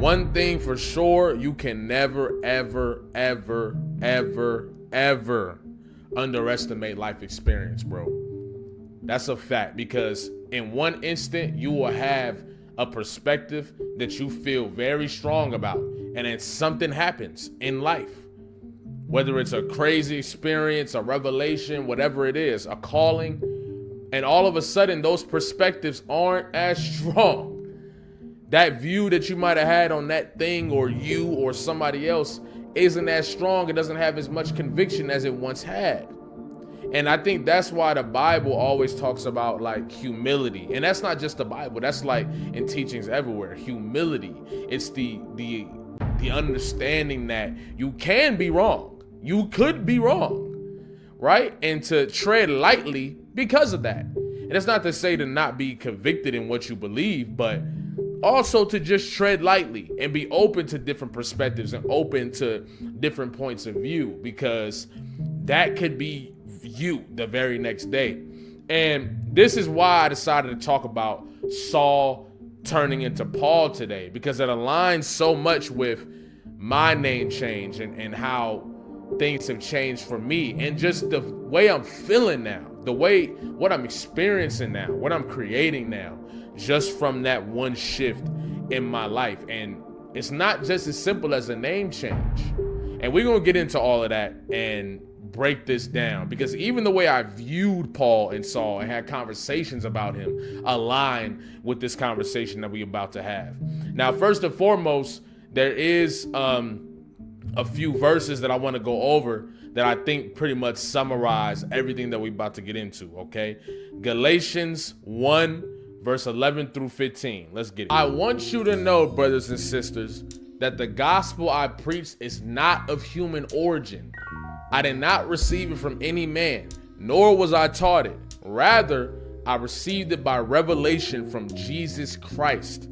One thing for sure, you can never, ever, ever, ever, ever underestimate life experience, bro. That's a fact, because in one instant, you will have a perspective that you feel very strong about, and then something happens in life. Whether it's a crazy experience, a revelation, whatever it is, a calling, and all of a sudden those perspectives aren't as strong. That view that you might have had on that thing or you or somebody else isn't as strong. It doesn't have as much conviction as it once had. And I think that's why the Bible always talks about like humility. And that's not just the Bible. That's like in teachings everywhere. Humility. It's the understanding that you can be wrong. You could be wrong, right? And to tread lightly because of that. And it's not to say to not be convicted in what you believe, but also to just tread lightly and be open to different perspectives and open to different points of view, because that could be you the very next day. And this is why I decided to talk about Saul turning into Paul today, because it aligns so much with my name change and how things have changed for me, and just the way I'm feeling now, what I'm experiencing now, what I'm creating now, just from that one shift in my life. And it's not just as simple as a name change. And we're going to get into all of that and break this down, because even the way I viewed Paul and Saul and had conversations about him align with this conversation that we're about to have. Now, first and foremost, there is a few verses that I want to go over that I think pretty much summarize everything that we're about to get into, okay? Galatians 1, verse 11 through 15. Let's get it. I want you to know, brothers and sisters, that the gospel I preach is not of human origin. I did not receive it from any man, nor was I taught it. Rather, I received it by revelation from Jesus Christ.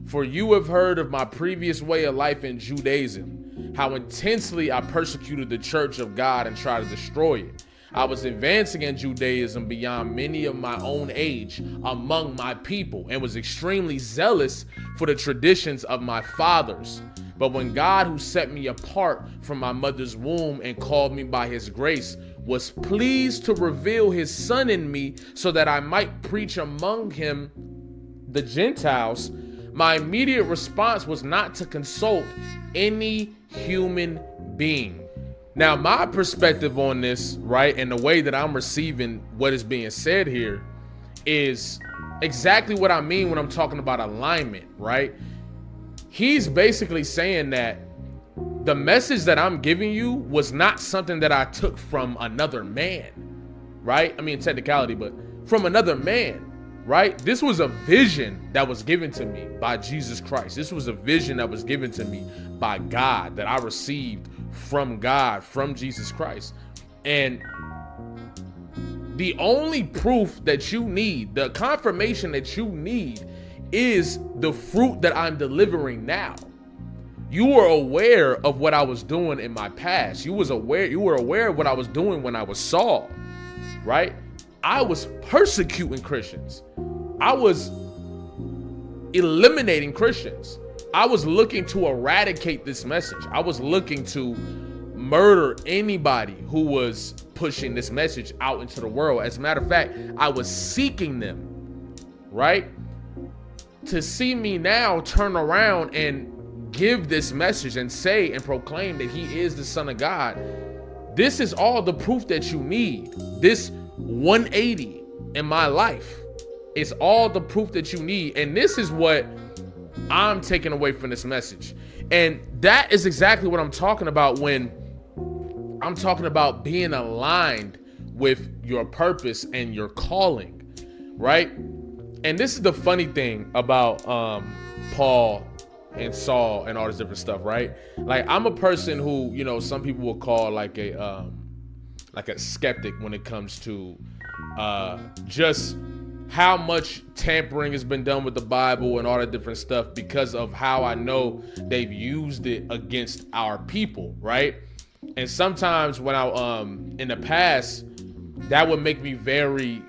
For you have heard of my previous way of life in Judaism, how intensely I persecuted the church of God and tried to destroy it. I was advancing in Judaism beyond many of my own age among my people, and was extremely zealous for the traditions of my fathers. But when God, who set me apart from my mother's womb and called me by his grace, was pleased to reveal his son in me so that I might preach among him the Gentiles, my immediate response was not to consult any human being. Now, my perspective on this, right, and the way that I'm receiving what is being said here is exactly what I mean when I'm talking about alignment, right? He's basically saying that the message that I'm giving you was not something that I took from another man, right? I mean, technicality, but from another man, right? This was a vision that was given to me by Jesus Christ. This was a vision that was given to me by God, that I received from God, from Jesus Christ. And the only proof that you need, the confirmation that you need, is the fruit that I'm delivering now. You were aware of what I was doing in my past. You were aware of what I was doing when I was Saul, right? I was persecuting Christians. I was eliminating Christians. I was looking to eradicate this message. I was looking to murder anybody who was pushing this message out into the world. As a matter of fact, I was seeking them, right? To see me now turn around and give this message and say and proclaim that he is the Son of God, this is all the proof that you need. This 180 in my life is all the proof that you need. And this is what I'm taking away from this message. And that is exactly what I'm talking about when I'm talking about being aligned with your purpose and your calling, right? And this is the funny thing about Paul and Saul and all this different stuff, right? Like, I'm a person who, you know, some people will call like a skeptic when it comes to just how much tampering has been done with the Bible and all that different stuff, because of how I know they've used it against our people, right? And sometimes when I in the past, that would make me very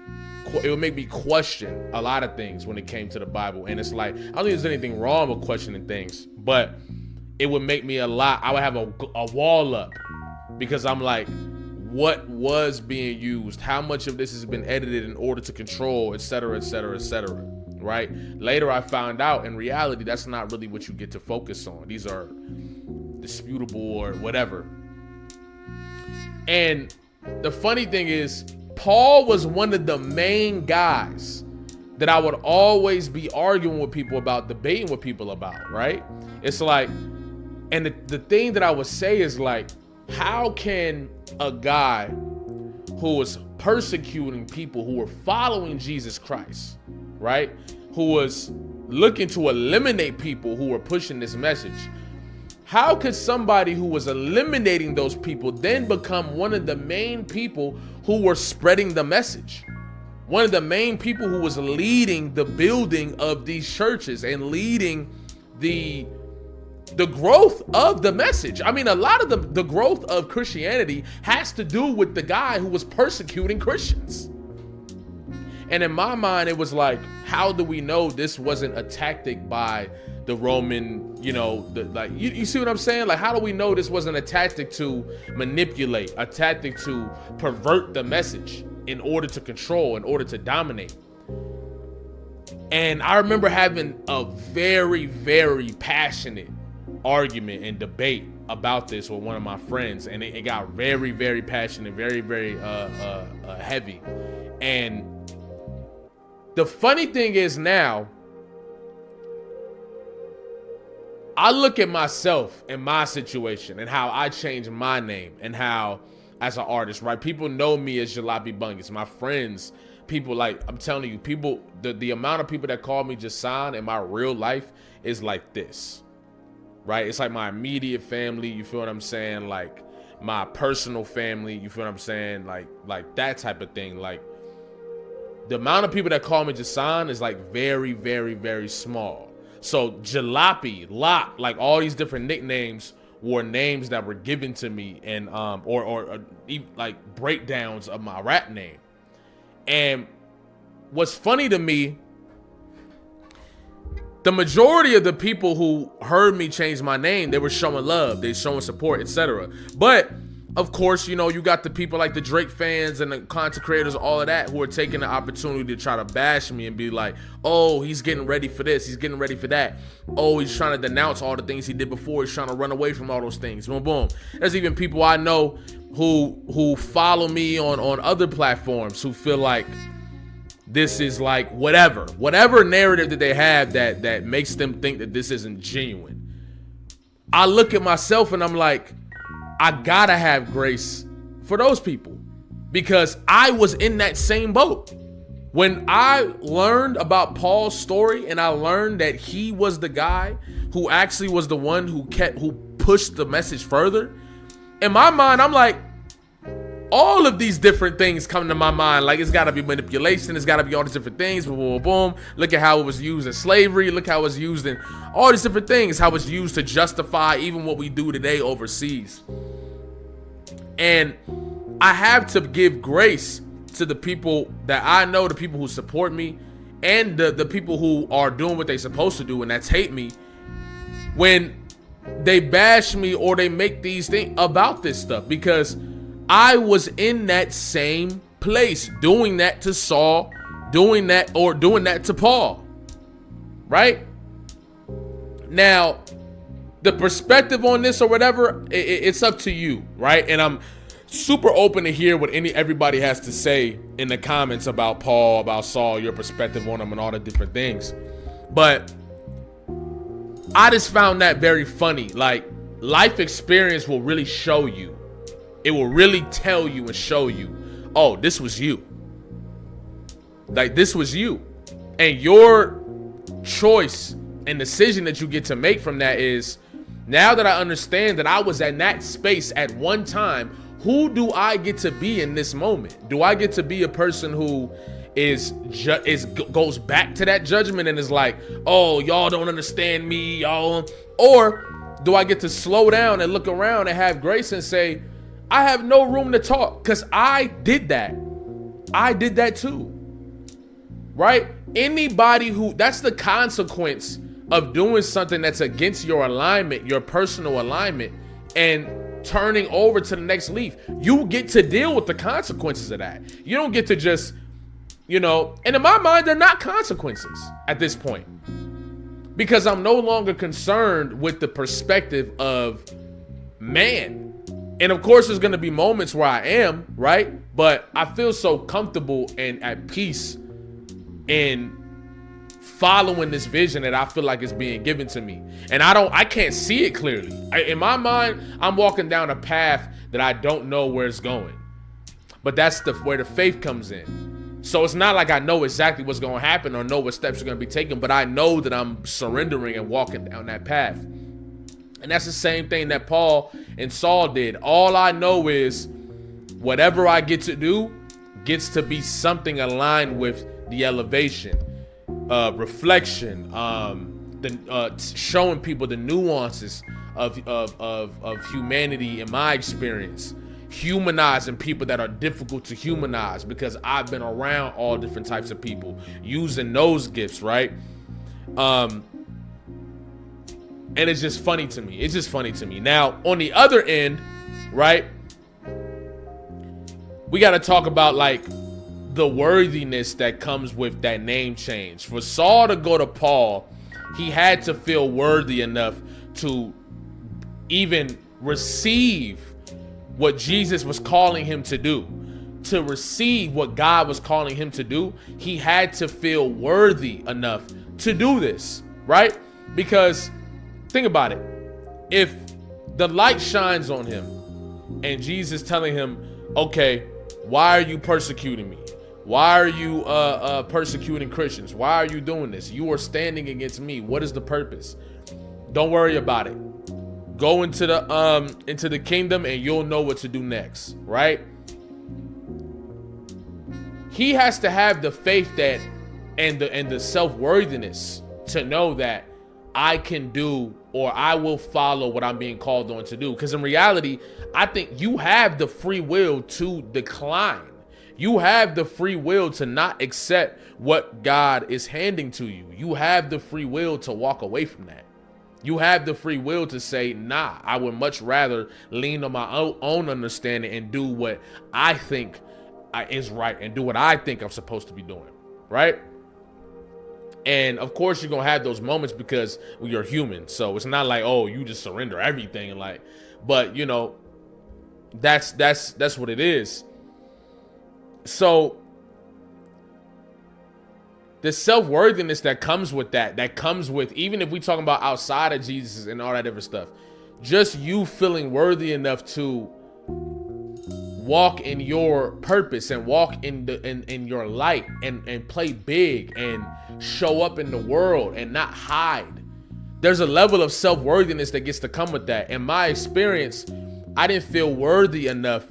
it would make me question a lot of things when it came to the Bible. And it's like, I don't think there's anything wrong with questioning things, but it would make me I would have a wall up, because I'm like, what was being used? How much of this has been edited in order to control, et cetera, et cetera, et cetera, right? Later, I found out in reality, that's not really what you get to focus on. These are disputable or whatever. And the funny thing is, Paul was one of the main guys that I would always be arguing with people about, debating with people about, right? It's like, and the thing that I would say is like, how can a guy who was persecuting people who were following Jesus Christ, right? Who was looking to eliminate people who were pushing this message. How could somebody who was eliminating those people then become one of the main people who were spreading the message? One of the main people who was leading the building of these churches and leading the growth of the message. I mean, a lot of the growth of Christianity has to do with the guy who was persecuting Christians. And in my mind, it was like, how do we know this wasn't a tactic by the Roman, you see what I'm saying? Like, how do we know this wasn't a tactic to manipulate, a tactic to pervert the message in order to control, in order to dominate? And I remember having a very, very passionate argument and debate about this with one of my friends, and it got very, very passionate, very, very heavy. And the funny thing is, now I look at myself and my situation and how I changed my name, and how, as an artist, right, people know me as Jalopy Bungus. My friends, people, like, I'm telling you, people, the amount of people that call me Jason in my real life is like this, right? It's like my immediate family, you feel what I'm saying? Like my personal family, you feel what I'm saying? Like that type of thing. Like, the amount of people that call me Jason is like very, very, very small. So Jalopy, Lop, like all these different nicknames were names that were given to me, and or like breakdowns of my rap name. And what's funny to me, the majority of the people who heard me change my name, they were showing love, they showing support, etc. But of course, you got the people like the Drake fans and the content creators, all of that, who are taking the opportunity to try to bash me and be like, oh, he's getting ready for this, he's getting ready for that. Oh, he's trying to denounce all the things he did before, he's trying to run away from all those things. Boom, boom. There's even people I know who follow me on other platforms who feel like this is like whatever narrative that they have that makes them think that this isn't genuine. I look at myself and I'm like, I gotta have grace for those people, because I was in that same boat. When I learned about Paul's story and I learned that he was the guy who actually was the one who pushed the message further, in my mind, I'm like, all of these different things come to my mind. Like, it's gotta be manipulation, it's gotta be all these different things, boom, boom, boom. Look at how it was used in slavery, look how it was used in all these different things, how it's used to justify even what we do today overseas. And I have to give grace to the people that I know, the people who support me, and the people who are doing what they're supposed to do, and that's hate me, when they bash me or they make these things about this stuff, because I was in that same place, doing that to Saul, doing that to Paul, right? Now, the perspective on this or whatever, it's up to you, right? And I'm super open to hear what everybody has to say in the comments about Paul, about Saul, your perspective on them and all the different things. But I just found that very funny. Like, life experience will really show you. It will really tell you and show you, oh, this was you. Like, this was you. And your choice and decision that you get to make from that is, now that I understand that I was in that space at one time, who do I get to be in this moment? Do I get to be a person who goes back to that judgment and is like, oh, y'all don't understand me, y'all? Or do I get to slow down and look around and have grace and say, I have no room to talk, because I did that. I did that too. right? Anybody that's the consequence of doing something that's against your alignment, your personal alignment, and turning over to the next leaf. You get to deal with the consequences of that. You don't get to just, and in my mind, they're not consequences at this point, because I'm no longer concerned with the perspective of man. And of course, there's going to be moments where I am, right? But I feel so comfortable and at peace in following this vision that I feel like is being given to me. And I can't see it clearly. In my mind, I'm walking down a path that I don't know where it's going. But that's where the faith comes in. So it's not like I know exactly what's going to happen or know what steps are going to be taken, but I know that I'm surrendering and walking down that path. And that's the same thing that Paul and Saul did. All I know is whatever I get to do gets to be something aligned with the elevation, reflection, showing people the nuances of humanity in my experience, humanizing people that are difficult to humanize, because I've been around all different types of people, using those gifts, right? And it's just funny to me. Now, on the other end, right, we got to talk about like the worthiness that comes with that name change. For Saul to go to Paul, he had to feel worthy enough to even receive what Jesus was calling him to do. To receive what God was calling him to do, he had to feel worthy enough to do this, right? Because think about it. If the light shines on him and Jesus telling him, okay, why are you persecuting me? Why are you persecuting Christians? Why are you doing this? You are standing against me. What is the purpose? Don't worry about it. Go into the kingdom and you'll know what to do next, right? He has to have the faith that and the self-worthiness to know that I can do, or I will follow what I'm being called on to do. Because in reality, I think you have the free will to decline. You have the free will to not accept what God is handing to you. You have the free will to walk away from that. You have the free will to say, nah, I would much rather lean on my own understanding and do what I think is right and do what I think I'm supposed to be doing, right? And of course, you're going to have those moments because you're human. So it's not like, oh, you just surrender everything. But that's what it is. So the self-worthiness that comes with that comes with, even if we talking about outside of Jesus and all that different stuff, just you feeling worthy enough to walk in your purpose and walk in your light and play big and show up in the world and not hide. There's a level of self-worthiness that gets to come with that. In my experience, I didn't feel worthy enough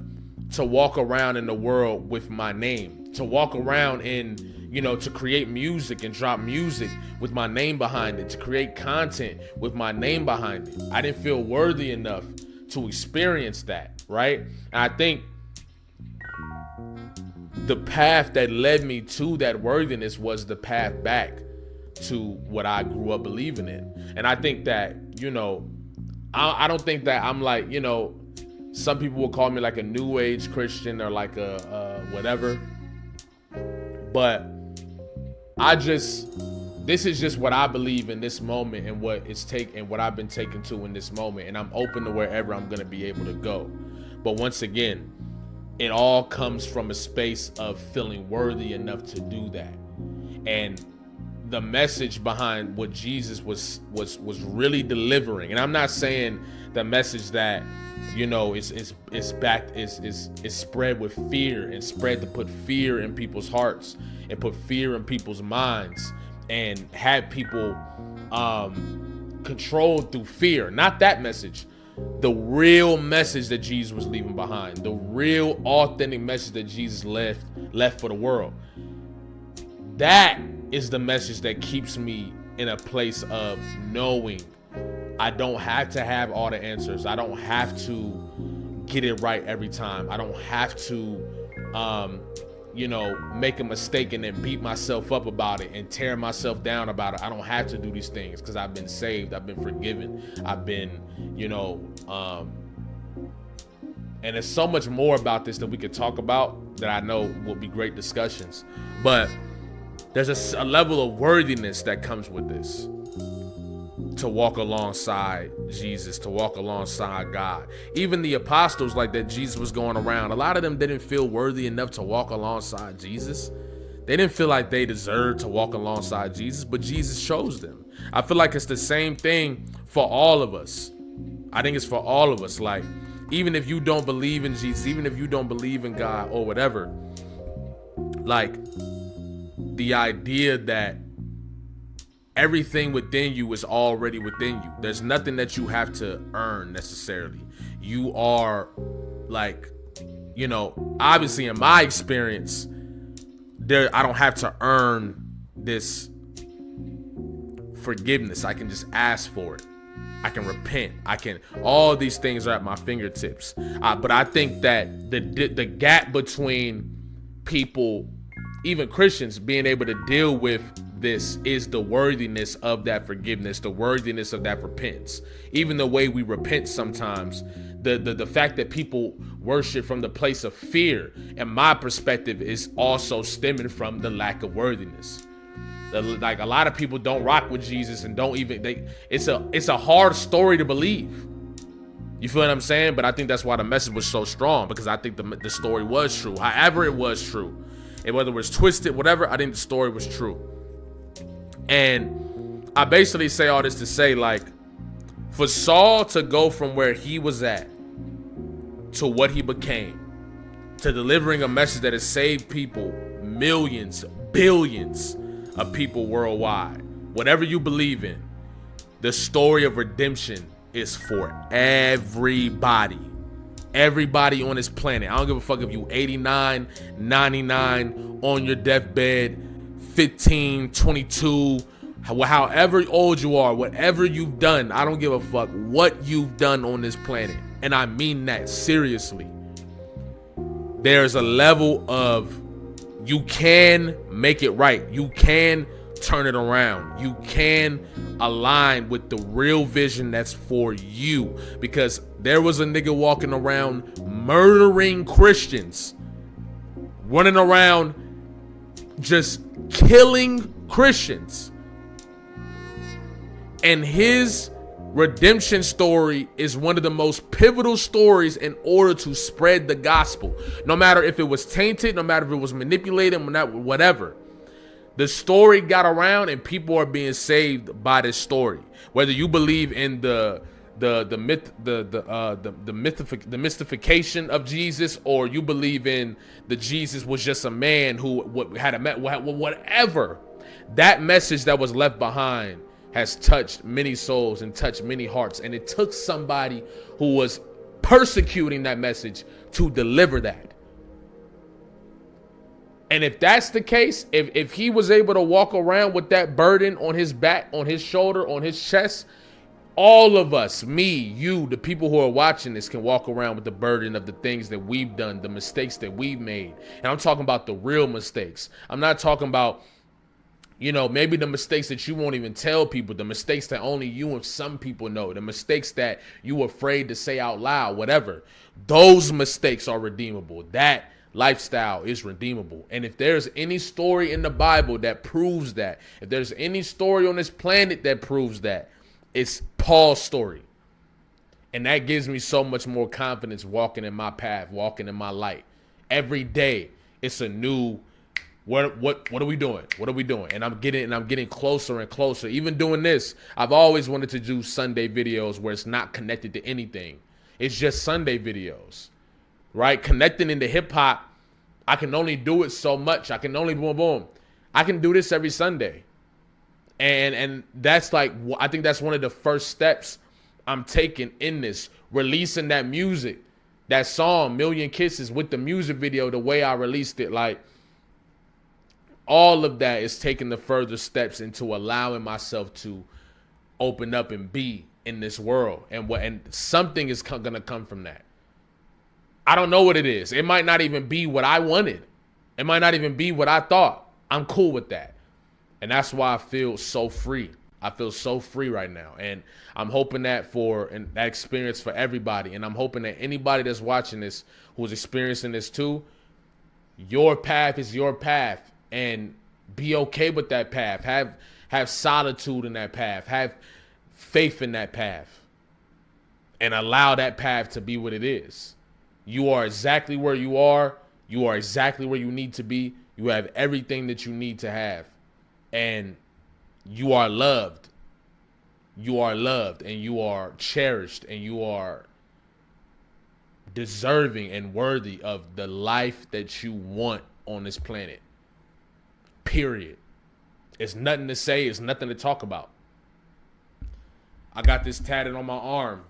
to walk around in the world with my name, to walk around to create music and drop music with my name behind it, to create content with my name behind it. I didn't feel worthy enough to experience that, right? And I think the path that led me to that worthiness was the path back to what I grew up believing in. And I think that, I don't think that I'm like, some people will call me like a new age Christian or like a whatever. But this is just what I believe in this moment and what I've been taken to in this moment. And I'm open to wherever I'm going to be able to go. But once again, it all comes from a space of feeling worthy enough to do that. And the message behind what Jesus was really delivering. And I'm not saying the message that, is spread with fear and spread to put fear in people's hearts and put fear in people's minds and have people controlled through fear. Not that message. The real message that Jesus was leaving behind, the real authentic message that Jesus left for the world. That is the message that keeps me in a place of knowing I don't have to have all the answers. I don't have to get it right every time. I don't have to, make a mistake and then beat myself up about it and tear myself down about it. I don't have to do these things because I've been saved. I've been forgiven. I've been, and there's so much more about this that we could talk about that I know will be great discussions. But there's a level of worthiness that comes with this. To walk alongside Jesus, to walk alongside God. Even the apostles, like that Jesus was going around, a lot of them didn't feel worthy enough to walk alongside Jesus. They didn't feel like they deserved to walk alongside Jesus, but Jesus chose them. I feel like it's the same thing for all of us. I think it's for all of us. Like, even if you don't believe in Jesus, even if you don't believe in God or whatever, like the idea that everything within you is already within you. There's nothing that you have to earn necessarily. You are like, obviously in my experience, I don't have to earn this forgiveness. I can just ask for it. I can repent. All these things are at my fingertips. But I think that the gap between people, even Christians, being able to deal with this is the worthiness of that forgiveness, the worthiness of that repentance. Even the way we repent sometimes, the fact that people worship from the place of fear, in my perspective, is also stemming from the lack of worthiness. Like, a lot of people don't rock with Jesus and don't even, it's a hard story to believe. You feel what I'm saying? But I think that's why the message was so strong, because I think the story was true. However it was true, and whether it was twisted, whatever, I think the story was true. And I basically say all this to say, like, for Saul to go from where he was at to what he became, to delivering a message that has saved people, millions, billions of people worldwide, whatever you believe in, the story of redemption is for everybody. Everybody on this planet. I don't give a fuck if you 89, 99, on your deathbed, 15, 22, however old you are, whatever you've done, I don't give a fuck what you've done on this planet. And I mean that seriously. There's a level of, you can make it right. You can turn it around. You can align with the real vision that's for you. Because there was a nigga walking around murdering Christians, running around just killing Christians. And his redemption story is one of the most pivotal stories in order to spread the gospel. No matter if it was tainted, no matter if it was manipulated, whatever. The story got around and people are being saved by this story. Whether you believe in the mystification of Jesus, or you believe in the Jesus was just a man who had whatever, that message that was left behind has touched many souls and touched many hearts. And it took somebody who was persecuting that message to deliver that. And if that's the case, if he was able to walk around with that burden on his back, on his shoulder, on his chest, all of us, me, you, the people who are watching this, can walk around with the burden of the things that we've done, the mistakes that we've made. And I'm talking about the real mistakes. I'm not talking about, maybe the mistakes that you won't even tell people, the mistakes that only you and some people know, the mistakes that you were afraid to say out loud, whatever. Those mistakes are redeemable. That lifestyle is redeemable. And if there's any story in the Bible that proves that, if there's any story on this planet that proves that, it's Paul's story. And that gives me so much more confidence walking in my path, walking in my light. Every day, it's a new, what are we doing? What are we doing? And I'm getting closer and closer. Even doing this, I've always wanted to do Sunday videos where it's not connected to anything. It's just Sunday videos, right? Connecting into hip hop, I can only do it so much. I can only boom. I can do this every Sunday. And that's like, I think that's one of the first steps I'm taking in this, releasing that music, that song, Million Kisses, with the music video, the way I released it. Like, all of that is taking the further steps into allowing myself to open up and be in this world. And something is going to come from that. I don't know what it is. It might not even be what I wanted. It might not even be what I thought. I'm cool with that. And that's why I feel so free. I feel so free right now. And I'm hoping that that experience for everybody. And I'm hoping that anybody that's watching this who's experiencing this too, your path is your path. And be okay with that path. Have solitude in that path. Have faith in that path. And allow that path to be what it is. You are exactly where you are. You are exactly where you need to be. You have everything that you need to have. And you are loved. You are loved and you are cherished and you are deserving and worthy of the life that you want on this planet. Period. It's nothing to say. It's nothing to talk about. I got this tatted on my arm.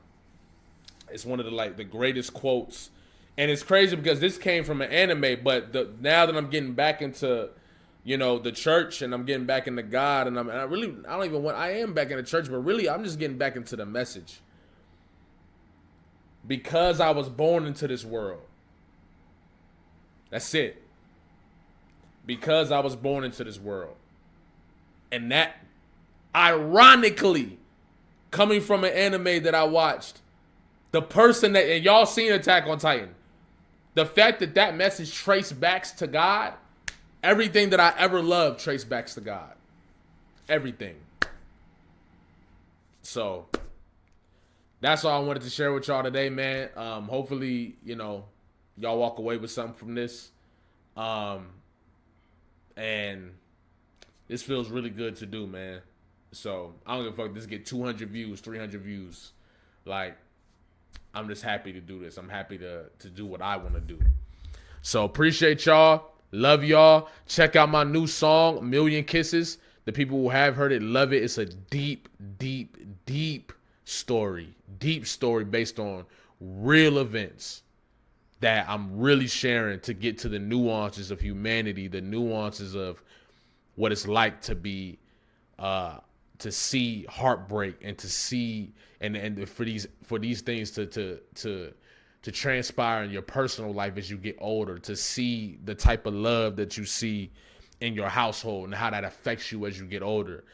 It's one of the greatest quotes. And it's crazy because this came from an anime, but now that I'm getting back into the church and I'm getting back into God and I am back in the church, but really I'm just getting back into the message. Because I was born into this world. That's it. Because I was born into this world. And that, ironically, coming from an anime that I watched, the person that, and y'all seen Attack on Titan, the fact that message traced back to God, everything that I ever loved traced back to God. Everything. So, that's all I wanted to share with y'all today, man. Hopefully, y'all walk away with something from this. And this feels really good to do, man. So, I don't give a fuck. This get 200 views, 300 views. I'm just happy to do this. I'm happy to do what I want to do. So, appreciate y'all. Love y'all. Check out my new song, Million Kisses. The people who have heard it love it. It's a deep, deep, deep story. Deep story based on real events that I'm really sharing to get to the nuances of humanity, the nuances of what it's like to be, to see heartbreak and to see, and for these things to transpire in your personal life as you get older, to see the type of love that you see in your household and how that affects you as you get older.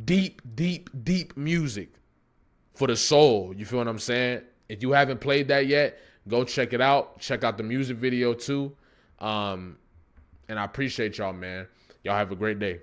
Deep, deep, deep music for the soul. You feel what I'm saying? If you haven't played that yet, go check it out. Check out the music video too. And I appreciate y'all, man. Y'all have a great day.